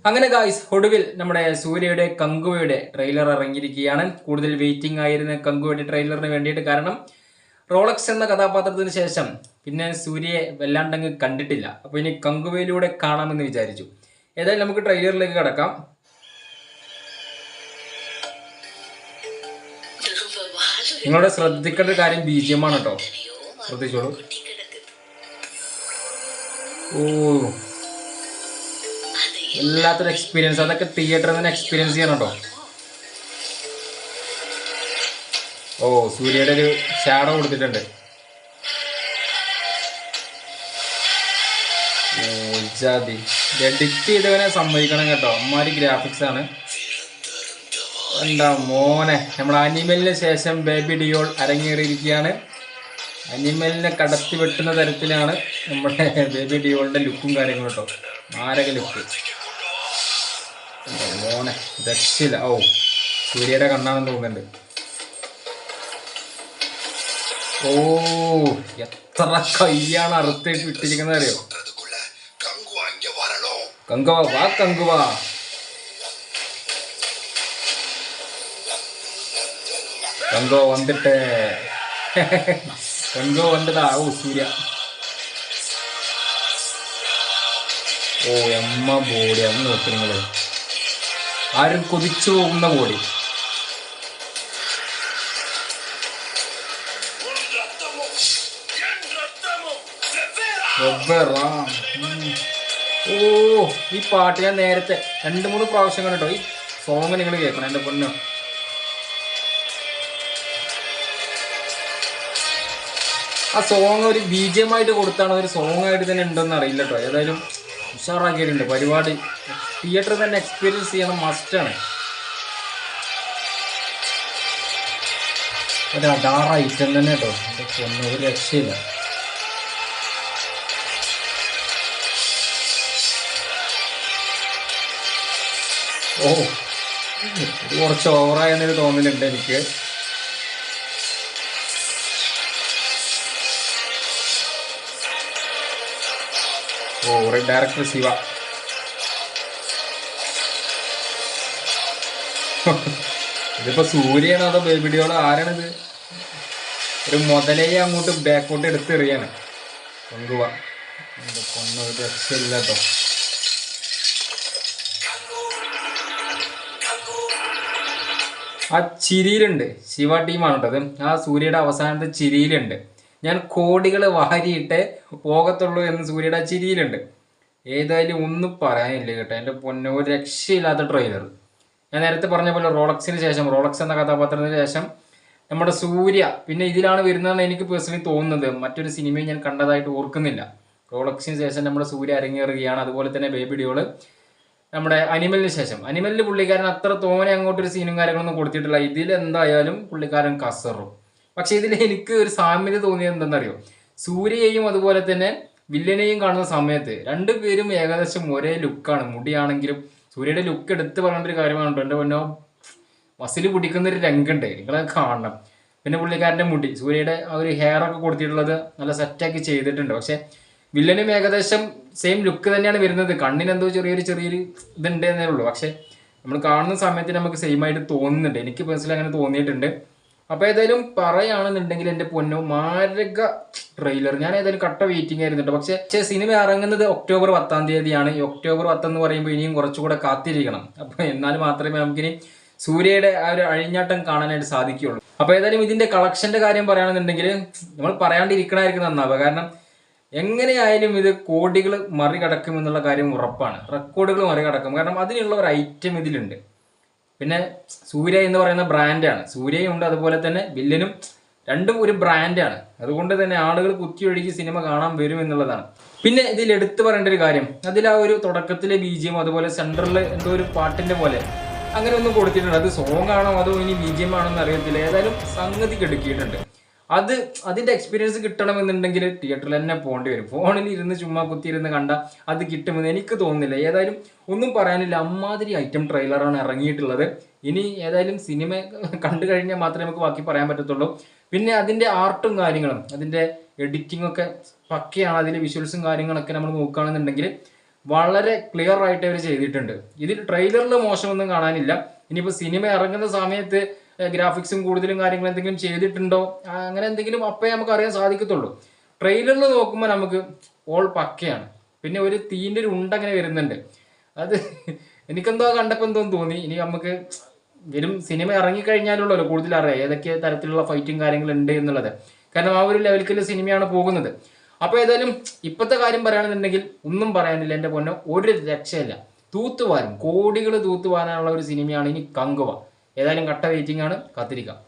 അങ്ങനെ ഗായ്സ് ഒടുവിൽ നമ്മുടെ സൂര്യയുടെ കങ്കുവയുടെ ട്രെയിലർ ഇറങ്ങിയിരിക്കുകയാണ്. കൂടുതൽ വെയിറ്റിംഗ് ആയിരുന്ന കങ്കുവയുടെ ട്രെയിലറിന് വേണ്ടിയിട്ട്. കാരണം റോളക്സ് എന്ന കഥാപാത്രത്തിന് ശേഷം പിന്നെ സൂര്യയെ വല്ലാണ്ടങ്ങ് കണ്ടിട്ടില്ല. അപ്പോൾ ഇനി കങ്കുവയിലൂടെ കാണാമെന്ന് വിചാരിച്ചു. ഏതായാലും നമുക്ക് ട്രെയിലറിലേക്ക് കടക്കാം. നിങ്ങളുടെ ശ്രദ്ധിക്കേണ്ട ഒരു കാര്യം BGM ആണ് കേട്ടോ, ശ്രദ്ധിച്ചോളൂ. ഓ, എല്ലാത്തൊരു എക്സ്പീരിയൻസ്, അതൊക്കെ തിയേറ്ററിൽ തന്നെ എക്സ്പീരിയൻസ് ചെയ്യണം കേട്ടോ. ഓ, സൂര്യയുടെ ഒരു ഷാഡോ കൊടുത്തിട്ടുണ്ട്. എഡിറ്റ് ചെയ്തവനെ സമ്മതിക്കണം കേട്ടോ, അമ്മാരി ഗ്രാഫിക്സ് ആണ്. എന്താ മോനെ, നമ്മുടെ അനിമലിന് ശേഷം ബേബി ഡിയോൾ അരങ്ങേറിയിരിക്കുകയാണ്. അനിമലിനെ കടത്തി വെട്ടുന്ന തരത്തിലാണ് നമ്മുടെ ബേബി ഡിയോളിന്റെ ലുക്കും കാര്യങ്ങളും കേട്ടോ. മാരക ലുക്ക് മോനെ, രക്ഷയില്ല. ഓ, സൂര്യയുടെ കണ്ണാണെന്ന് തോന്നുന്നുണ്ട്. ഓ, എത്ര കയ്യാണ് അറുത്തിട്ട് വിട്ടിരിക്കുന്നത് അറിയോ. കങ്കുവ വാ, കങ്കുവ. കങ്കോ വന്നിട്ട് കങ്കോ വന്നിട്ടാ. ഓ, സൂര്യ. ഓ, എമ്മ ബോഡി അന്ന് നോക്കി നിങ്ങള്, ആരും കൊതിച്ചു പോകുന്ന ബോഡി. ഓ, ഈ പാട്ട് ഞാൻ നേരത്തെ 2-3 പ്രാവശ്യം കണ്ടോ. ഈ സോങ് നിങ്ങൾ കേൾക്കണം എൻ്റെ പൊന്നോ. ആ സോങ് ഒരു BGM ആയിട്ട് കൊടുത്താണ്, ഒരു സോങ് ആയിട്ട് തന്നെ ഉണ്ടെന്ന് അറിയില്ല കേട്ടോ. ഏതായാലും ഉഷാറാക്കിയിട്ടുണ്ട് പരിപാടി. തിയേറ്ററിൽ തന്നെ എക്സ്പീരിയൻസ് ചെയ്യണം, മസ്റ്റാണ്. ഒരു അടാറ് ഐറ്റം തന്നെ കേട്ടോ, ഒന്നും ഒരു രക്ഷയില്ല. ഓ, ഇത് കുറച്ച് ഓവറായെന്നൊരു തോന്നലുണ്ട് എനിക്ക്. ഓ, ഡയറക്ടർ ശിവ. ഇതിപ്പോ സൂര്യയാണോ അതോ ബേബി ഡിയോളോ, ആരാണിത്? ഒരു മുതലയെ അങ്ങോട്ട് ബാക്കോട്ട് എടുത്തെറിയാണ് കൊണ്ടുപോവ. കൊണ്ടൊരു രക്ഷയില്ല കേട്ടോ. ആ ചിരിയിലുണ്ട്, ശിവ ടീമാണ് കേട്ടത്. ആ സൂര്യയുടെ അവസാനത്തെ ചിരിയിലുണ്ട് ഞാൻ കോടികൾ വാരിയിട്ട് പോകത്തുള്ളൂ എന്ന് സൂര്യയുടെ ചിരിയിലുണ്ട്. ഏതായാലും ഒന്നും പറയാനില്ല കേട്ടോ എൻ്റെ പൊന്നോ, ഒരു രക്ഷയില്ലാത്ത ട്രെയിലർ. ഞാൻ നേരത്തെ പറഞ്ഞ പോലെ റോളക്സിന് ശേഷം, റോളക്സ് എന്ന കഥാപാത്രത്തിന് ശേഷം നമ്മുടെ സൂര്യ പിന്നെ ഇതിലാണ് വരുന്നതെന്ന് എനിക്ക് പേഴ്സണലി തോന്നുന്നത്. മറ്റൊരു സിനിമയും ഞാൻ കണ്ടതായിട്ട് ഓർക്കുന്നില്ല. റോളക്സിന് ശേഷം നമ്മുടെ സൂര്യ അരങ്ങേറുകയാണ്. അതുപോലെ തന്നെ ബേബി ഡിയോള് നമ്മുടെ അനിമലിന് ശേഷം. അനിമലിൽ പുള്ളിക്കാരൻ അത്ര തോനെ അങ്ങോട്ടൊരു സീനും കാര്യങ്ങളൊന്നും കൊടുത്തിട്ടില്ല. ഇതിലെന്തായാലും പുള്ളിക്കാരൻ കസറും. പക്ഷെ ഇതിൽ എനിക്ക് ഒരു സാമ്യത തോന്നിയത് എന്തെന്നറിയോ, സൂര്യയെയും അതുപോലെ തന്നെ വില്ലനെയും കാണുന്ന സമയത്ത് രണ്ടുപേരും ഏകദേശം ഒരേ ലുക്കാണ്. മുടിയാണെങ്കിലും സൂര്യയുടെ ലുക്ക് എടുത്ത് പറയേണ്ട ഒരു കാര്യമാണ് കേട്ടോ. എൻ്റെ പൊന്നോ, മസിൽ പിടിക്കുന്നൊരു രംഗുണ്ട്, നിങ്ങളത് കാണണം. പിന്നെ പുള്ളിക്കാരൻ്റെ മുടി, സൂര്യയുടെ ആ ഒരു ഹെയർ ഒക്കെ കൊടുത്തിട്ടുള്ളത് നല്ല സെറ്റാക്കി ചെയ്തിട്ടുണ്ട്. പക്ഷെ വില്ലനും ഏകദേശം സെയിം ലുക്ക് തന്നെയാണ് വരുന്നത്. കണ്ണിനെന്തോ ചെറിയൊരു ഇതുണ്ട് എന്നേ ഉള്ളൂ. പക്ഷെ നമ്മൾ കാണുന്ന സമയത്ത് നമുക്ക് സെയിം ആയിട്ട് തോന്നുന്നുണ്ട്. എനിക്ക് പേഴ്സണലി അങ്ങനെ തോന്നിയിട്ടുണ്ട്. അപ്പോൾ ഏതായാലും പറയുകയാണെന്നുണ്ടെങ്കിൽ എൻ്റെ പൊന്നോ, മാരക ട്രെയിലർ. ഞാൻ ഏതായാലും കട്ട വെയിറ്റിംഗ് ആയിരുന്നുണ്ട്. പക്ഷേ സിനിമ ഇറങ്ങുന്നത് ഒക്ടോബർ 10-ാം തീയതിയാണ്. ഈ ഒക്ടോബർ 10 എന്ന് പറയുമ്പോൾ ഇനിയും കുറച്ചുകൂടെ കാത്തിരിക്കണം. അപ്പോൾ എന്നാൽ മാത്രമേ നമുക്കിനി സൂര്യയുടെ ആ ഒരു അഴിഞ്ഞാട്ടം കാണാനായിട്ട് സാധിക്കുകയുള്ളൂ. അപ്പോൾ ഏതായാലും ഇതിൻ്റെ കളക്ഷൻ്റെ കാര്യം പറയുകയാണെന്നുണ്ടെങ്കിൽ നമ്മൾ പറയാണ്ടിരിക്കണമായിരിക്കും നന്നാവുക. കാരണം എങ്ങനെയായാലും ഇത് കോടികൾ മറികടക്കും എന്നുള്ള കാര്യം ഉറപ്പാണ്. റെക്കോർഡുകൾ മറികടക്കും. കാരണം അതിനുള്ള ഒരു ഐറ്റം ഇതിലുണ്ട്. പിന്നെ സൂര്യ എന്ന് പറയുന്ന ബ്രാൻഡാണ്, സൂര്യയും ഉണ്ട് അതുപോലെ തന്നെ വില്ലനും, രണ്ടും ഒരു ബ്രാൻഡാണ്. അതുകൊണ്ട് തന്നെ ആളുകൾ കുത്തിയൊഴുകി സിനിമ കാണാൻ വരും എന്നുള്ളതാണ്. പിന്നെ ഇതിൽ എടുത്തു പറയേണ്ട ഒരു കാര്യം, അതിൽ ആ ഒരു തുടക്കത്തിലെ BGM അതുപോലെ സെൻട്രലിൽ എന്തോ ഒരു പാട്ടിന്റെ പോലെ അങ്ങനെ ഒന്നും കൊടുത്തിട്ടുണ്ട്. അത് സോങ് ആണോ അതോ ഇനി BGM ആണോ എന്ന് അറിയത്തില്ല. ഏതായാലും സംഗതി കെടുക്കിയിട്ടുണ്ട്. അതിന്റെ എക്സ്പീരിയൻസ് കിട്ടണമെന്നുണ്ടെങ്കിൽ തിയേറ്ററിൽ തന്നെ പോകേണ്ടി വരും. ഫോണിൽ ഇരുന്ന് ചുമ്മാ കുത്തിയിരുന്ന് കണ്ട അത് കിട്ടുമെന്ന് എനിക്ക് തോന്നുന്നില്ല. ഏതായാലും ഒന്നും പറയാനില്ല, അമ്മാതിരി ഐറ്റം ട്രെയിലറാണ് ഇറങ്ങിയിട്ടുള്ളത്. ഇനി ഏതായാലും സിനിമ കണ്ടു കഴിഞ്ഞാൽ മാത്രമേ നമുക്ക് ബാക്കി പറയാൻ പറ്റത്തുള്ളൂ. പിന്നെ അതിന്റെ ആർട്ടും കാര്യങ്ങളും അതിന്റെ എഡിറ്റിംഗ് ഒക്കെ പക്കയാണ്. അതിലെ വിഷ്വൽസും കാര്യങ്ങളൊക്കെ നമ്മൾ നോക്കുകയാണെന്നുണ്ടെങ്കിൽ വളരെ ക്ലിയർ ആയിട്ട് അവർ ചെയ്തിട്ടുണ്ട്. ഇതിൽ ട്രെയിലറിൽ മോശമൊന്നും കാണാനില്ല. ഇനിയിപ്പോൾ സിനിമ ഇറങ്ങുന്ന സമയത്ത് ഗ്രാഫിക്സും കൂടുതലും കാര്യങ്ങളും എന്തെങ്കിലും ചെയ്തിട്ടുണ്ടോ അങ്ങനെ എന്തെങ്കിലും അപ്പേ നമുക്ക് അറിയാൻ സാധിക്കത്തുള്ളൂ. ട്രെയിലറിൽ നോക്കുമ്പോൾ നമുക്ക് ഓൾ പക്കയാണ്. പിന്നെ ഒരു തീൻ്റെ ഒരു ഉണ്ടങ്ങനെ വരുന്നുണ്ട്. അത് എനിക്കെന്തോ കണ്ടപ്പോൾ എന്തോന്ന് തോന്നി. ഇനി നമുക്ക് വരും സിനിമ ഇറങ്ങിക്കഴിഞ്ഞാലുള്ളല്ലോ കൂടുതൽ അറിയാം ഏതൊക്കെ തരത്തിലുള്ള ഫൈറ്റും കാര്യങ്ങളുണ്ട് എന്നുള്ളത്. കാരണം ആ ഒരു ലെവലിലുള്ള സിനിമയാണ് പോകുന്നത്. അപ്പോൾ ഏതായാലും ഇപ്പോഴത്തെ കാര്യം പറയുകയാണെന്നുണ്ടെങ്കിൽ ഒന്നും പറയാനില്ല എൻ്റെ പൊന്നോ, ഒരു രക്ഷയില്ല. തൂത്തുവാരും കോടികൾ തൂത്തുവാരാനുള്ള ഒരു സിനിമയാണ് ഇനി കങ്കുവ. ഏതായാലും കട്ട വെയിറ്റിംഗ് ആണ്, കാത്തിരിക്കാം.